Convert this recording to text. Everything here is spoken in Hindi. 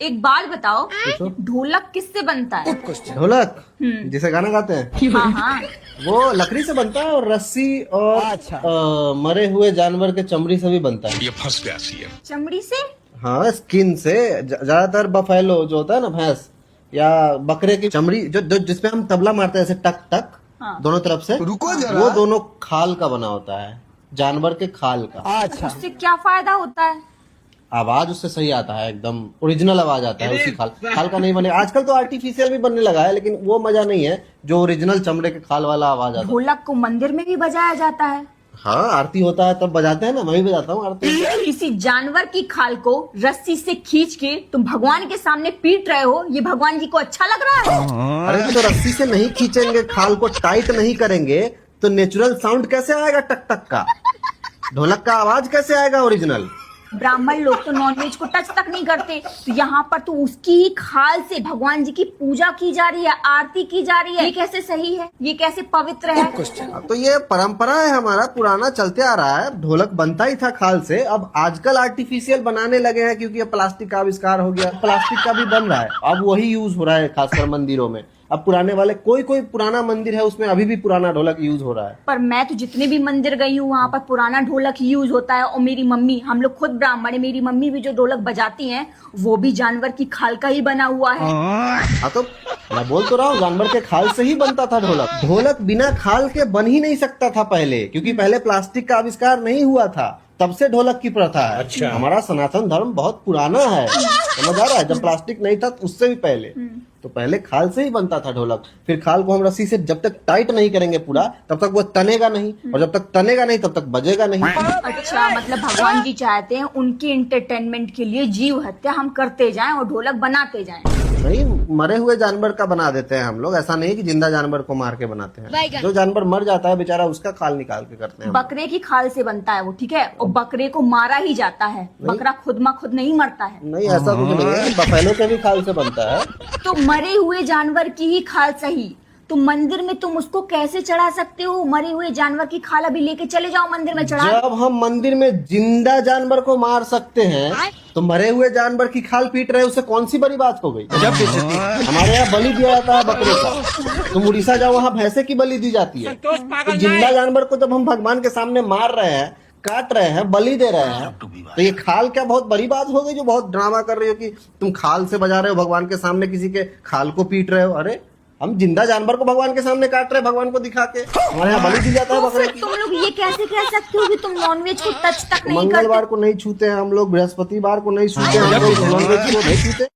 एक बात बताओ, पूछो। ढोलक किससे बनता है? ढोलक जिसे गाना गाते हैं हाँ हाँ, वो लकड़ी से बनता है और रस्सी और मरे हुए जानवर के चमड़ी से भी बनता है। ये फंस गया सी चमड़ी से। हाँ, स्किन से। ज्यादातर बफेलो जो होता है ना, भैंस या बकरे की चमड़ी जो जिसपे हम तबला मारते हैं, ऐसे टक टक हाँ। दोनों तरफ से, रुको जरा। वो दोनों खाल का बना होता है, जानवर के खाल का। उससे क्या फायदा होता है? आवाज उससे सही आता है, एकदम ओरिजिनल आवाज आता है उसी खाल का नहीं बने। आजकल तो आर्टिफिशियल भी बनने लगा है, लेकिन वो मजा नहीं है जो ओरिजिनल चमड़े के खाल वाला आवाज आता है। ढोलक को मंदिर में भी बजाया जाता है। हाँ, आरती होता है तब बजाते हैं ना, मैं भी बजाता हूँ आरती। किसी जानवर की खाल को रस्सी से खींच के तुम भगवान के सामने पीट रहे हो, ये भगवान जी को अच्छा लग रहा है? अरे तो रस्सी से नहीं खींचेंगे, खाल को टाइट नहीं करेंगे तो नेचुरल साउंड कैसे आएगा टक टक का? ढोलक का आवाज कैसे आएगा ओरिजिनल? ब्राह्मण लोग तो नॉनवेज को टच तक नहीं करते, तो यहाँ पर तो उसकी ही खाल से भगवान जी की पूजा की जा रही है, आरती की जा रही है। ये कैसे सही है? ये कैसे पवित्र है? तो ये परंपरा है हमारा, पुराना चलते आ रहा है। ढोलक बनता ही था खाल से, अब आजकल आर्टिफिशियल बनाने लगे हैं क्योंकि अब प्लास्टिक का आविष्कार हो गया। प्लास्टिक का भी बन रहा है, अब वही यूज हो रहा है खासकर मंदिरों में। अब पुराने वाले कोई पुराना मंदिर है उसमें अभी भी पुराना ढोलक यूज हो रहा है। पर मैं तो जितने भी मंदिर गई हूँ वहाँ पर पुराना ढोलक ही यूज होता है। और मेरी मम्मी, हम लोग खुद ब्राह्मण है, मेरी मम्मी भी जो ढोलक बजाती हैं वो भी जानवर की खाल का ही बना हुआ है। हाँ, तो मैं बोल तो रहा हूँ, जानवर के खाल से ही बनता था ढोलक। ढोलक बिना खाल के बन ही नहीं सकता था पहले, क्योंकि पहले प्लास्टिक का आविष्कार नहीं हुआ था, तब से ढोलक की प्रथा है। अच्छा। हमारा सनातन धर्म बहुत पुराना है, समझ आ रहा है? जब प्लास्टिक नहीं था तो उससे भी पहले, तो पहले खाल से ही बनता था ढोलक। फिर खाल को हम रस्सी से जब तक टाइट नहीं करेंगे पूरा, तब तक वो तनेगा नहीं, और जब तक तनेगा नहीं तब तक बजेगा नहीं। अच्छा, मतलब भगवान जी चाहते हैं उनके एंटरटेनमेंट के लिए जीव हत्या हम करते जाएं और ढोलक बनाते जाएं। नहीं, मरे हुए जानवर का बना देते हैं हम लोग, ऐसा नहीं कि जिंदा जानवर को मार के बनाते हैं। जो जानवर मर जाता है बेचारा, उसका खाल निकाल के करते हैं। बकरे की खाल से बनता है वो, ठीक है? और बकरे को मारा ही जाता है, बकरा खुद खुद नहीं मरता है। नहीं, ऐसा कुछ नहीं है, बफेलो के भी खाल से बनता है। तो मरे हुए जानवर की ही खाल सही, तो मंदिर में तुम उसको कैसे चढ़ा सकते हो? मरे हुए जानवर की खाल अभी लेके चले जाओ मंदिर में चढ़ा। जब हम मंदिर में जिंदा जानवर को मार सकते हैं तो मरे हुए जानवर की खाल पीट रहे, उससे कौन सी बड़ी बात हो गई? हमारे यहाँ बलि दिया जाता है बकरे का, तुम उड़ीसा जाओ, वहाँ भैंसे की बलि दी जाती है। तो जिंदा जानवर को जब हम भगवान के सामने मार रहे हैं, काट रहे हैं, बलि दे रहे हैं, तो ये खाल क्या बहुत बड़ी बात हो गई जो बहुत ड्रामा कर रही हो कि तुम खाल से बजा रहे हो, भगवान के सामने किसी के खाल को पीट रहे हो? अरे हम जिंदा जानवर को भगवान के सामने काट रहे हैं, भगवान को दिखा के। हमारे यहाँ बलि दी जाता है तो बकरे फिर की। तुम लोग ये कैसे कह सकते हो कि तुम नॉनवेज को टच तक नहीं करते? मंगलवार को नहीं छूते हैं हम लोग, बृहस्पतिवार को नहीं छूते हैं हम लोग, नॉनवेज को नहीं छूते।